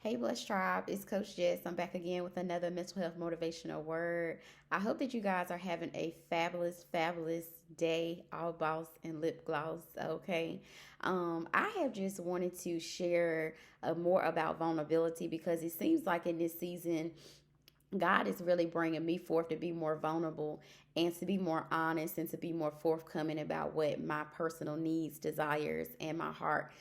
Hey, Blessed Tribe, it's Coach Jess. I'm back again with another mental health motivational word. I hope that you guys are having a fabulous, fabulous day, all boss and lip gloss. Okay. I have just wanted to share more about vulnerability because it seems like in this season, God is really bringing me forth to be more vulnerable and to be more honest and to be more forthcoming about what my personal needs, desires, and my heart,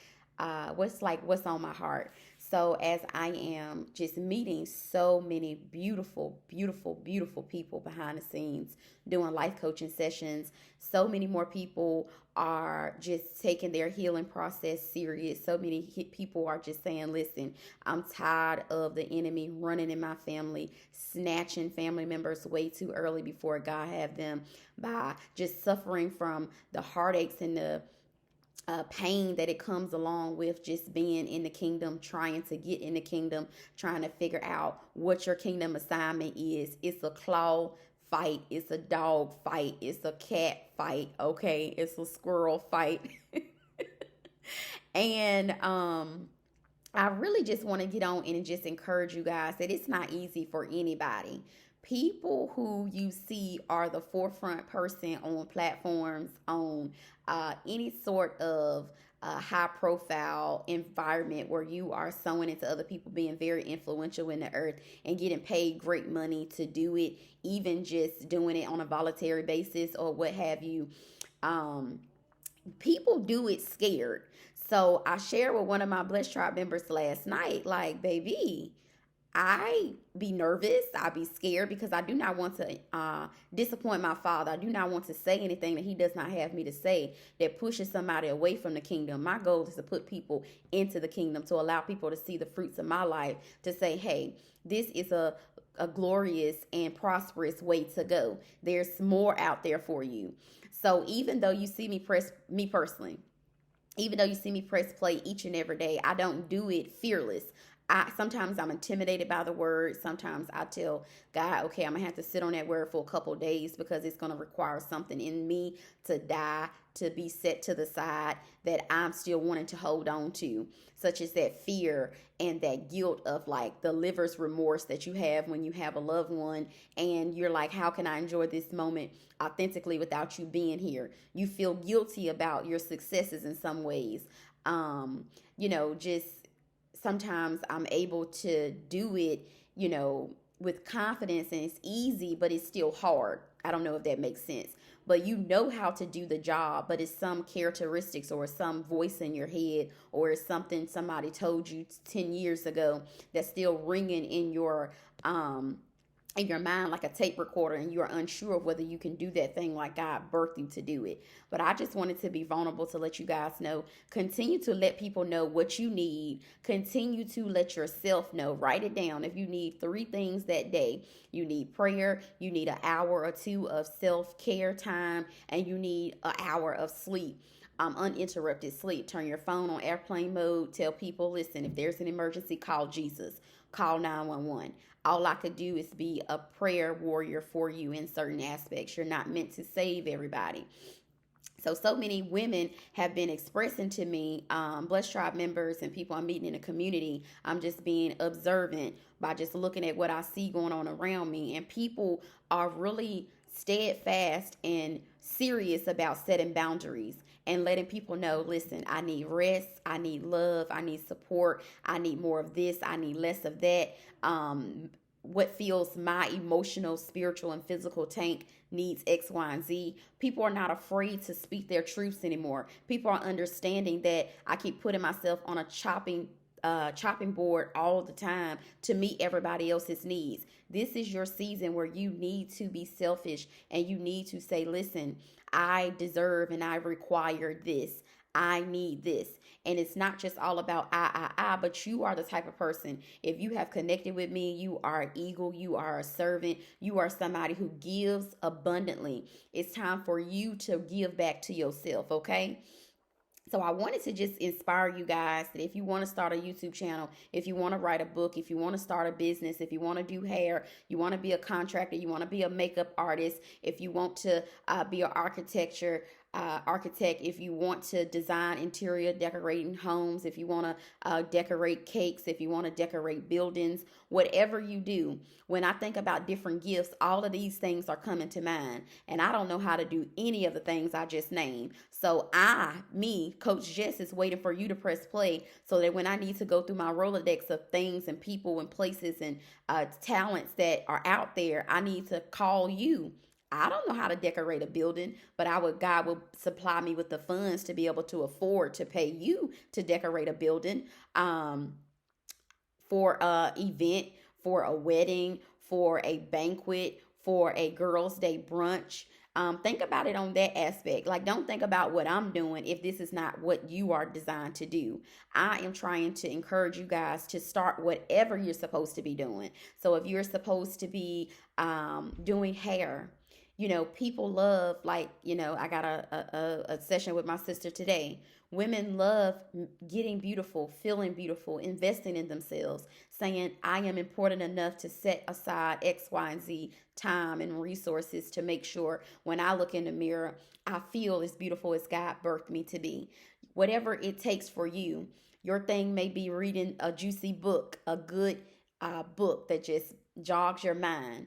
what's on my heart. So as I am just meeting so many beautiful, beautiful, beautiful people behind the scenes doing life coaching sessions, so many more people are just taking their healing process serious. So many people are just saying, listen, I'm tired of the enemy running in my family, snatching family members way too early before God have them, by just suffering from the heartaches and the pain that it comes along with just being in the kingdom, trying to get in the kingdom, trying to figure out what your kingdom assignment is. It's a claw fight, it's a dog fight, it's a cat fight, okay, it's a squirrel fight. And I really just want to get on and just encourage you guys that it's not easy for anybody. People who you see are the forefront person on platforms, on any sort of high profile environment where you are sowing into other people, being very influential in the earth and getting paid great money to do it, even just doing it on a voluntary basis or what have you. Um, People do it scared. So I shared with one of my Blessed Tribe members last night, like, baby, I be nervous. I be scared because I do not want to disappoint my father. I do not want to say anything that he does not have me to say that pushes somebody away from the kingdom. My goal is to put people into the kingdom, to allow people to see the fruits of my life, to say, hey, this is a glorious and prosperous way to go. There's more out there for you. So even though you see me personally, even though you see me press play each and every day, I don't do it fearless. Sometimes I'm intimidated by the word. Sometimes I tell God, okay, I'm gonna have to sit on that word for a couple of days because it's gonna require something in me to die, to be set to the side, that I'm still wanting to hold on to, such as that fear and that guilt of like the liver's remorse that you have when you have a loved one and you're like, how can I enjoy this moment authentically without you being here? You feel guilty about your successes in some ways. Just sometimes I'm able to do it, with confidence, and it's easy, but it's still hard. I don't know if that makes sense. But you know how to do the job, but it's some characteristics or some voice in your head or it's something somebody told you 10 years ago that's still ringing in your mind like a tape recorder, and you're unsure of whether you can do that thing like God birthed you to do it. But I just wanted to be vulnerable to let you guys know. Continue to let people know what you need. Continue to let yourself know. Write it down. If you need 3 things that day, you need prayer, you need an hour or two of self-care time, and you need an hour of sleep. Uninterrupted sleep. Turn your phone on airplane mode. Tell people, listen, if there's an emergency, call Jesus, call 911. All I could do is be a prayer warrior for you in certain aspects. You're not meant to save everybody. So many women have been expressing to me, Blessed Tribe members and people I'm meeting in the community. I'm just being observant by just looking at what I see going on around me. And people are really steadfast and serious about setting boundaries and letting people know, listen, I need rest, I need love, I need support, I need more of this, I need less of that. What feels my emotional, spiritual, and physical tank needs X, Y, and Z. People are not afraid to speak their truths anymore. People are understanding that I keep putting myself on a chopping board all the time to meet everybody else's needs. This is your season where you need to be selfish and you need to say, listen, I deserve and I require this. I need this. And it's not just all about but you are the type of person, if you have connected with me, you are an eagle, you are a servant, you are somebody who gives abundantly. It's time for you to give back to yourself, okay? So I wanted to just inspire you guys that if you want to start a YouTube channel, if you want to write a book, if you want to start a business, if you want to do hair, you want to be a contractor, you want to be a makeup artist, if you want to be an architecture architect, if you want to design interior decorating homes, if you want to decorate cakes, if you want to decorate buildings, whatever you do. When I think about different gifts, all of these things are coming to mind. And I don't know how to do any of the things I just named. So Coach Jess, is waiting for you to press play so that when I need to go through my Rolodex of things and people and places and talents that are out there, I need to call you. I don't know how to decorate a building, but God will supply me with the funds to be able to afford to pay you to decorate a building, for a event, for a wedding, for a banquet, for a girls' day brunch. Think about it on that aspect. Like, don't think about what I'm doing if this is not what you are designed to do. I am trying to encourage you guys to start whatever you're supposed to be doing. So if you're supposed to be doing hair, people love, like, I got a session with my sister today. Women love getting beautiful, feeling beautiful, investing in themselves, saying, I am important enough to set aside X, Y, and Z time and resources to make sure when I look in the mirror, I feel as beautiful as God birthed me to be. Whatever it takes for you, your thing may be reading a juicy book, a good book that just jogs your mind.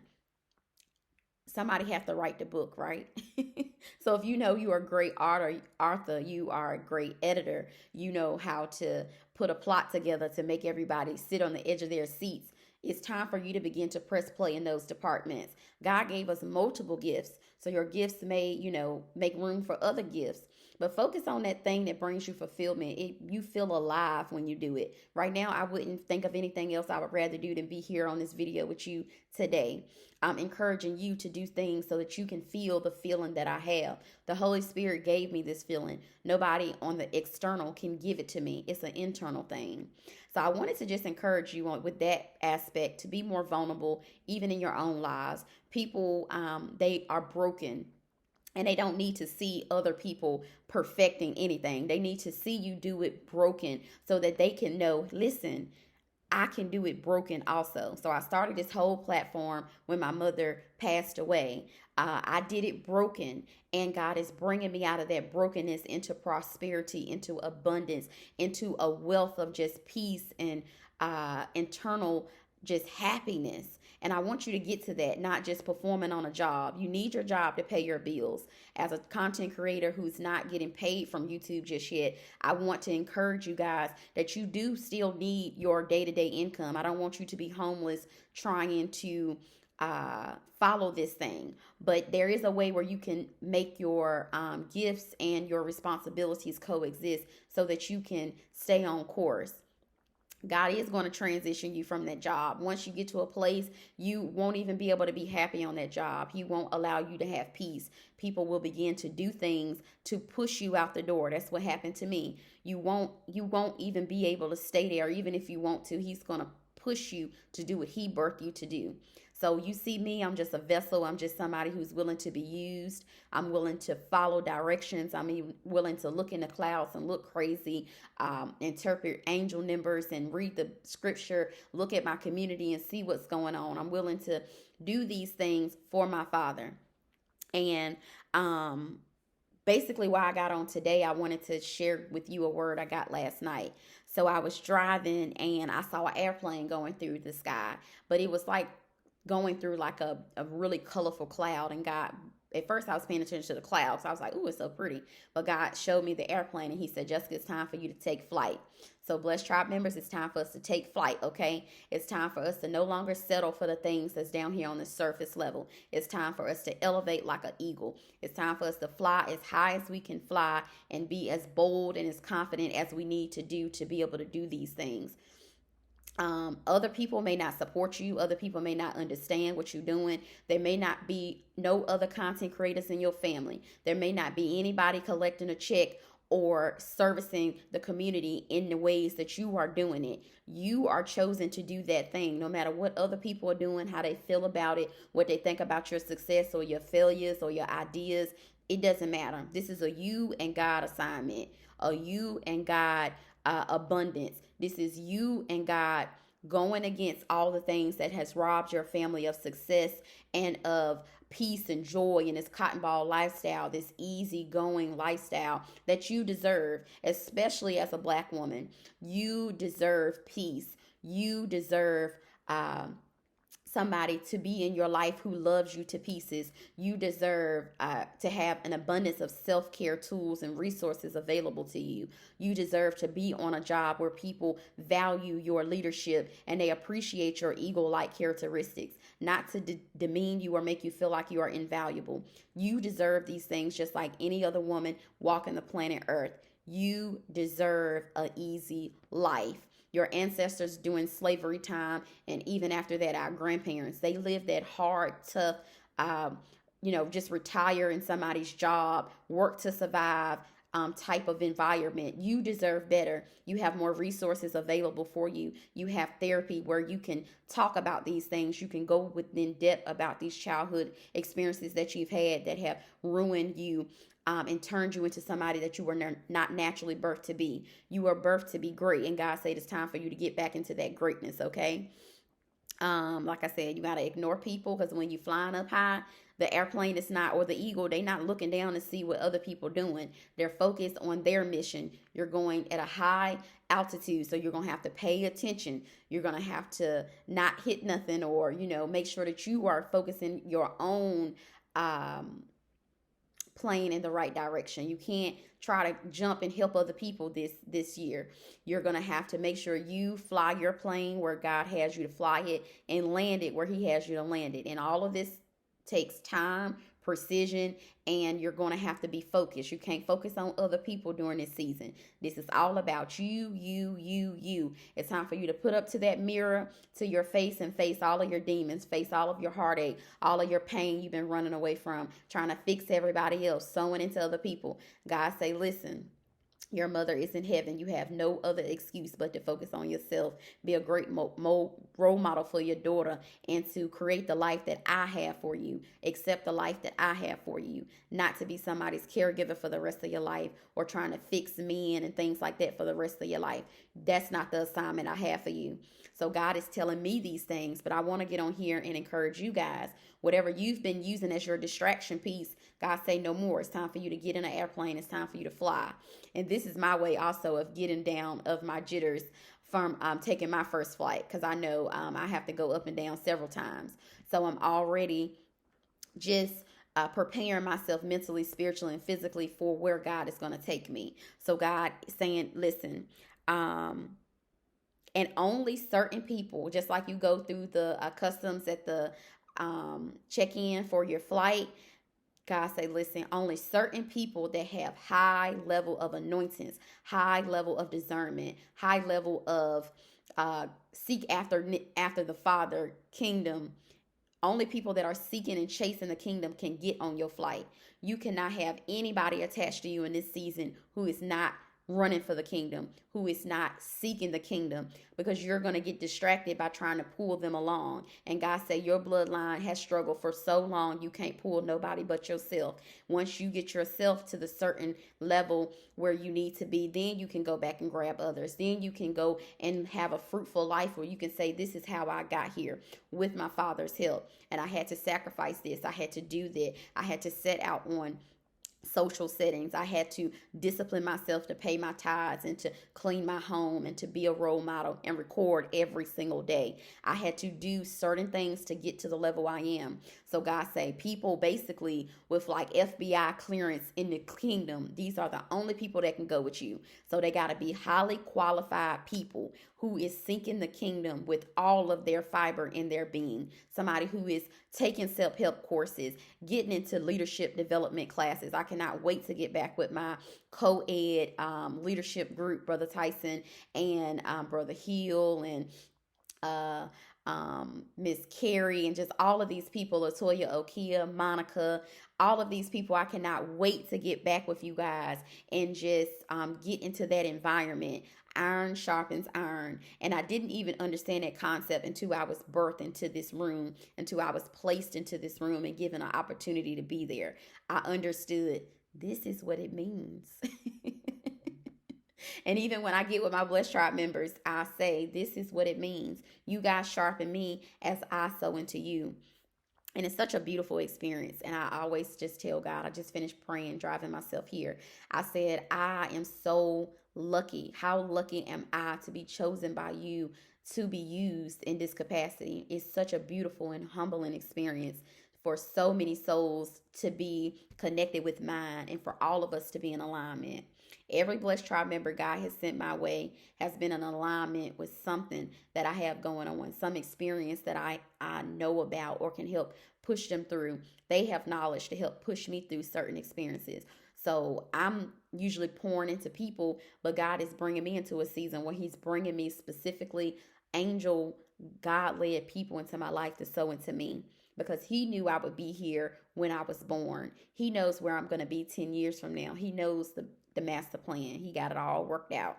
Somebody have to write the book, right? So if you are a great author, you are a great editor, you know how to put a plot together to make everybody sit on the edge of their seats. It's time for you to begin to press play in those departments. God gave us multiple gifts, so your gifts may, make room for other gifts. But focus on that thing that brings you fulfillment. You feel alive when you do it. Right now, I wouldn't think of anything else I would rather do than be here on this video with you today. I'm encouraging you to do things so that you can feel the feeling that I have. The Holy Spirit gave me this feeling. Nobody on the external can give it to me. It's an internal thing. So I wanted to just encourage you with that aspect to be more vulnerable, even in your own lives. People, they are broken. And they don't need to see other people perfecting anything. They need to see you do it broken so that they can know, listen, I can do it broken also. So I started this whole platform when my mother passed away. I did it broken, and God is bringing me out of that brokenness into prosperity, into abundance, into a wealth of just peace and internal just happiness. And I want you to get to that, not just performing on a job. You need your job to pay your bills. As a content creator who's not getting paid from YouTube just yet, I want to encourage you guys that you do still need your day-to-day income. I don't want you to be homeless trying to follow this thing. But there is a way where you can make your gifts and your responsibilities coexist so that you can stay on course. God is going to transition you from that job. Once you get to a place, you won't even be able to be happy on that job. He won't allow you to have peace. People will begin to do things to push you out the door. That's what happened to me. You won't even be able to stay there. Even if you want to, he's going to push you to do what he birthed you to do. So you see me, I'm just a vessel. I'm just somebody who's willing to be used. I'm willing to follow directions. I'm even willing to look in the clouds and look crazy, interpret angel numbers and read the scripture, look at my community and see what's going on. I'm willing to do these things for my Father. And basically why I got on today, I wanted to share with you a word I got last night. So I was driving and I saw an airplane going through the sky, but it was like going through like a really colorful cloud. And God, at first I was paying attention to the clouds. I was like, oh, it's so pretty. But God showed me the airplane and he said, Jessica, it's time for you to take flight. So Blessed Tribe members, it's time for us to take flight, okay? It's time for us to no longer settle for the things that's down here on the surface level. It's time for us to elevate like an eagle. It's time for us to fly as high as we can fly and be as bold and as confident as we need to do to be able to do these things. Other people may not support you. Other people may not understand what you're doing. There may not be no other content creators in your family. There may not be anybody collecting a check or servicing the community in the ways that you are doing it. You are chosen to do that thing, no matter what other people are doing, how they feel about it, what they think about your success or your failures or your ideas. It doesn't matter. This is a you and God assignment, a you and God abundance. This is you and God going against all the things that has robbed your family of success and of peace and joy and this cotton ball lifestyle, this easygoing lifestyle that you deserve, especially as a Black woman. You deserve peace. You deserve somebody to be in your life who loves you to pieces. You deserve to have an abundance of self-care tools and resources available to you. You deserve to be on a job where people value your leadership and they appreciate your eagle-like characteristics, not to demean you or make you feel like you are invaluable. You deserve these things just like any other woman walking the planet Earth. You deserve an easy life. Your ancestors during slavery time, and even after that, our grandparents, they lived that hard, tough, just retire in somebody's job, work to survive type of environment. You deserve better. You have more resources available for you. You have therapy where you can talk about these things. You can go within depth about these childhood experiences that you've had that have ruined you and turned you into somebody that you were not naturally birthed to be. You were birthed to be great, and God said it's time for you to get back into that greatness, okay? Like I said, you got to ignore people, because when you're flying up high, the airplane is not, or the eagle, they not looking down to see what other people doing. They're focused on their mission. You're going at a high altitude, so you're going to have to pay attention. You're going to have to not hit nothing, or, make sure that you are focusing your own plane in the right direction. You can't try to jump and help other people this year. You're going to have to make sure you fly your plane where God has you to fly it and land it where he has you to land it. And all of this takes time, precision, and you're going to have to be focused. You can't focus on other people during this season. This is all about you. It's time for you to put up to that mirror, to your face, and face all of your demons, face all of your heartache, all of your pain you've been running away from, trying to fix everybody else, sowing into other people. God say, listen, your mother is in heaven. You have no other excuse but to focus on yourself. Be a great role model for your daughter, and to create the life that I have for you. Accept the life that I have for you. Not to be somebody's caregiver for the rest of your life, or trying to fix men and things like that for the rest of your life. That's not the assignment I have for you. So God is telling me these things, but I want to get on here and encourage you guys. Whatever you've been using as your distraction piece, God say no more. It's time for you to get in an airplane. It's time for you to fly. And this is my way also of getting down of my jitters from taking my first flight, because I know I have to go up and down several times. So I'm already just preparing myself mentally, spiritually, and physically for where God is going to take me. So God is saying, listen, and only certain people, just like you go through the customs at the check-in for your flight, God say, listen, only certain people that have high level of anointings, high level of discernment, high level of seek after the Father kingdom. Only people that are seeking and chasing the kingdom can get on your flight. You cannot have anybody attached to you in this season who is not running for the kingdom, who is not seeking the kingdom, because you're going to get distracted by trying to pull them along. And God said your bloodline has struggled for so long, you can't pull nobody but yourself. Once you get yourself to the certain level where you need to be, then you can go back and grab others. Then you can go and have a fruitful life where you can say, this is how I got here, with my Father's help. And I had to sacrifice this. I had to do that. I had to set out on social settings. I had to discipline myself to pay my tithes and to clean my home and to be a role model and record every single day. I had to do certain things to get to the level I am. So God say people basically with like FBI clearance in the kingdom, these are the only people that can go with you. So they got to be highly qualified people who is seeking the kingdom with all of their fiber in their being. Somebody who is taking self-help courses, getting into leadership development classes. I cannot wait to get back with my co-ed leadership group, Brother Tyson and Brother Hill and Miss Carrie, and just all of these people, Latoya, Okia, Monica, all of these people. I cannot wait to get back with you guys and just get into that environment. Iron sharpens iron. And I didn't even understand that concept until I was birthed into this room, until I was placed into this room and given an opportunity to be there. I understood this is what it means. And even when I get with my Blessed Tribe members, I say, this is what it means. You guys sharpen me as I sow into you. And it's such a beautiful experience. And I always just tell God, I just finished praying, driving myself here. I said, I am so lucky. How lucky am I to be chosen by you to be used in this capacity? It's such a beautiful and humbling experience for so many souls to be connected with mine and for all of us to be in alignment. Every Blessed Tribe member God has sent my way has been in alignment with something that I have going on, some experience that I know about or can help push them through. They have knowledge to help push me through certain experiences. So I'm usually pouring into people, but God is bringing me into a season where He's bringing me specifically angel, God led people into my life to sow into me because He knew I would be here when I was born. He knows where I'm going to be 10 years from now. He knows the master plan. He got it all worked out.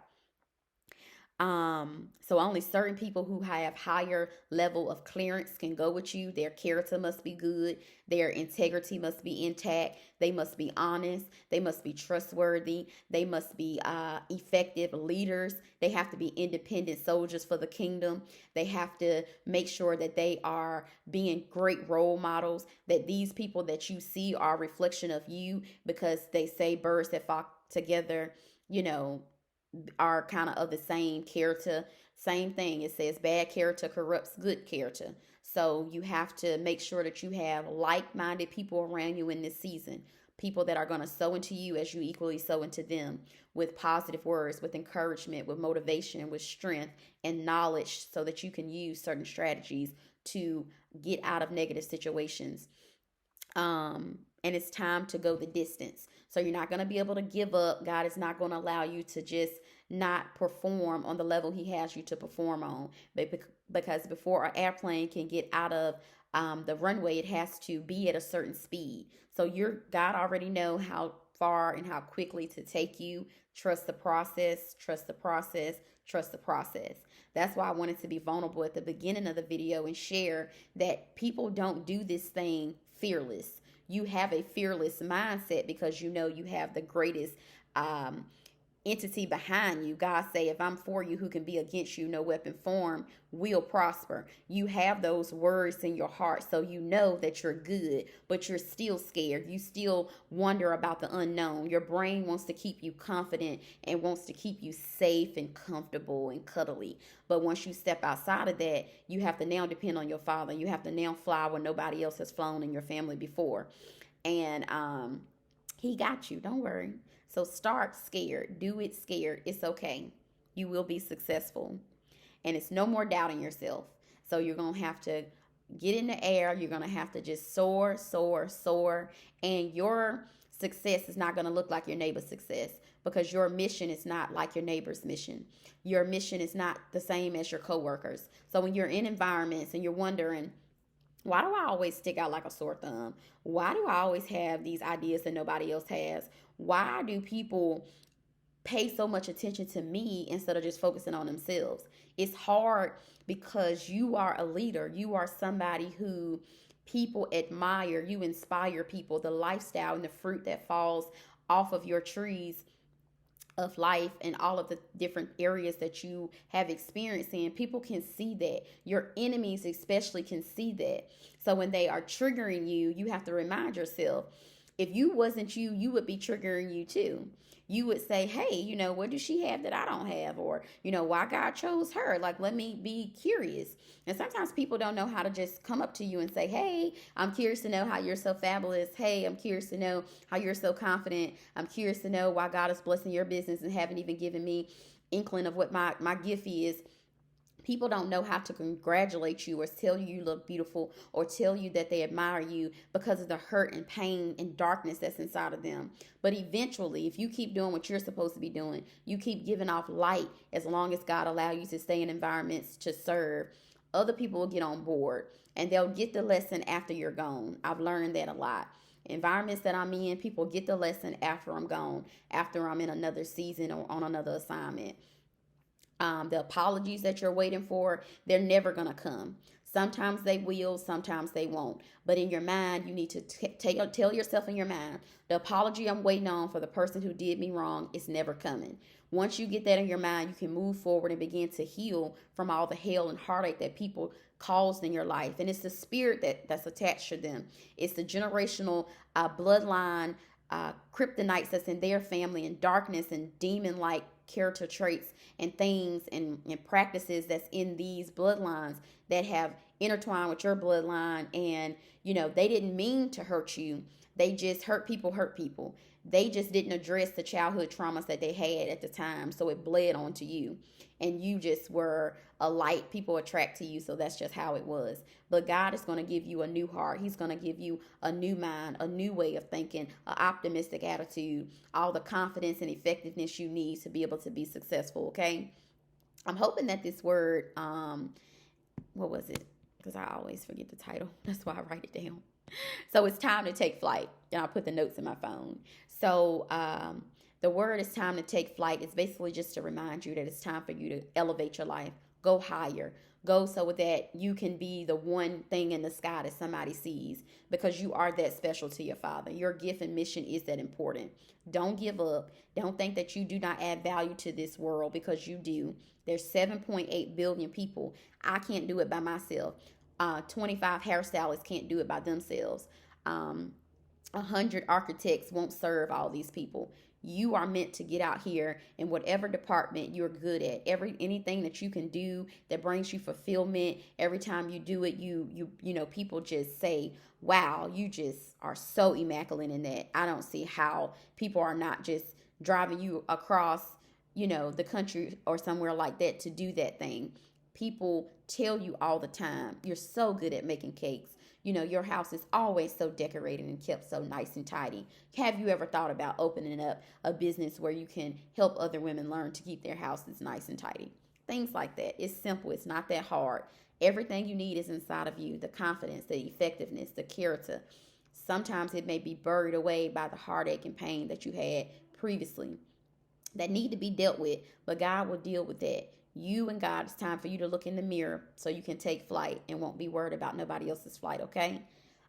So only certain people who have higher level of clearance can go with you. Their character must be good. Their integrity must be intact. They must be honest. They must be trustworthy. They must be effective leaders. They have to be independent soldiers for the kingdom. They have to make sure that they are being great role models, that these people that you see are a reflection of you because they say birds that flock together, you know, are kind of the same character. Same thing. It says bad character corrupts good character. So you have to make sure that you have like-minded people around you in this season. People that are going to sow into you as you equally sow into them with positive words, with encouragement, with motivation, with strength and knowledge so that you can use certain strategies to get out of negative situations. And it's time to go the distance. So you're not going to be able to give up. God is not going to allow you to just not perform on the level He has you to perform on. Because before an airplane can get out of the runway, it has to be at a certain speed. So God already know how far and how quickly to take you. Trust the process, trust the process, trust the process. That's why I wanted to be vulnerable at the beginning of the video and share that people don't do this thing fearless. You have a fearless mindset because you know you have the greatest entity behind you. God say, if I'm for you, who can be against you? No weapon formed will prosper. You have those words in your heart, so you know that you're good, but you're still scared. You still wonder about the unknown. Your brain wants to keep you confident and wants to keep you safe and comfortable and cuddly. But once you step outside of that, you have to now depend on your Father. You have to now fly where nobody else has flown in your family before. And He got you. Don't worry. So start scared. Do it scared. It's okay. You will be successful. And it's no more doubting yourself. So you're going to have to get in the air. You're going to have to just soar, soar, soar. And your success is not going to look like your neighbor's success because your mission is not like your neighbor's mission. Your mission is not the same as your coworkers. So when you're in environments and you're wondering, why do I always stick out like a sore thumb? Why do I always have these ideas that nobody else has? Why do people pay so much attention to me instead of just focusing on themselves? It's hard because you are a leader. You are somebody who people admire. You inspire people. The lifestyle and the fruit that falls off of your trees of life and all of the different areas that you have experienced in, people can see that. Your enemies especially can see that. So when they are triggering you, you have to remind yourself, if you wasn't you, you would be triggering you too. You would say, hey, what does she have that I don't have? Or, why God chose her? Like, let me be curious. And sometimes people don't know how to just come up to you and say, hey, I'm curious to know how you're so fabulous. Hey, I'm curious to know how you're so confident. I'm curious to know why God is blessing your business and haven't even given me inkling of what my gift is. People don't know how to congratulate you or tell you look beautiful or tell you that they admire you because of the hurt and pain and darkness that's inside of them. But eventually, if you keep doing what you're supposed to be doing, you keep giving off light as long as God allows you to stay in environments to serve, other people will get on board and they'll get the lesson after you're gone. I've learned that a lot. Environments that I'm in, people get the lesson after I'm gone, after I'm in another season or on another assignment. The apologies that you're waiting for, they're never going to come. Sometimes they will, sometimes they won't. But in your mind, you need to tell yourself in your mind, the apology I'm waiting on for the person who did me wrong is never coming. Once you get that in your mind, you can move forward and begin to heal from all the hell and heartache that people caused in your life. And it's the spirit that's attached to them. It's the generational bloodline kryptonites that's in their family, and darkness and demon-like character traits and things and practices that's in these bloodlines that have intertwined with your bloodline. And they didn't mean to hurt you. They just hurt people. They just didn't address the childhood traumas that they had at the time, so it bled onto you, and you just were a light people attract to you. So that's just how it was. But God is going to give you a new heart. He's going to give you a new mind, a new way of thinking, an optimistic attitude, all the confidence and effectiveness you need to be able to be successful. Okay, I'm hoping that this word, what was it? Because I always forget the title. That's why I write it down. So it's time to take flight. And I'll put the notes in my phone. So the word is time to take flight. It's basically just to remind you that it's time for you to elevate your life. Go higher. Go so that you can be the one thing in the sky that somebody sees, because you are that special to your Father. Your gift and mission is that important. Don't give up. Don't think that you do not add value to this world, because you do. There's 7.8 billion people. I can't do it by myself. 25 hairstylists can't do it by themselves. 100 architects won't serve all these people. You are meant to get out here in whatever department you're good at. Anything that you can do that brings you fulfillment. Every time you do it, you people just say, "Wow, you just are so immaculate in that." I don't see how people are not just driving you across, the country or somewhere like that to do that thing. People tell you all the time, "You're so good at making cakes. Your house is always so decorated and kept so nice and tidy." Have you ever thought about opening up a business where you can help other women learn to keep their houses nice and tidy? Things like that. It's simple. It's not that hard. Everything you need is inside of you. The confidence, the effectiveness, the character. Sometimes it may be buried away by the heartache and pain that you had previously that need to be dealt with, but God will deal with that. You and God, it's time for you to look in the mirror so you can take flight and won't be worried about nobody else's flight, okay?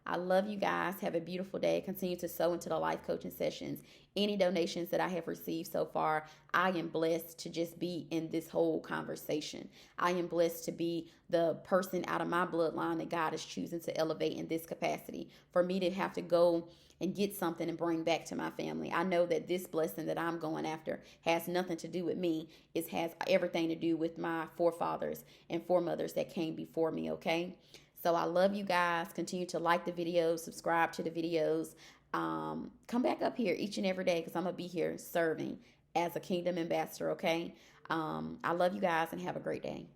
I love you guys. Have a beautiful day. Continue to sow into the life coaching sessions. Any donations that I have received so far, I am blessed to just be in this whole conversation. I am blessed to be the person out of my bloodline that God is choosing to elevate in this capacity. For me to have to go and get something and bring back to my family, I know that this blessing that I'm going after has nothing to do with me. It has everything to do with my forefathers and foremothers that came before me, okay? So I love you guys. Continue to like the videos, subscribe to the videos. Come back up here each and every day, because I'm going to be here serving as a kingdom ambassador, okay? I love you guys, and have a great day.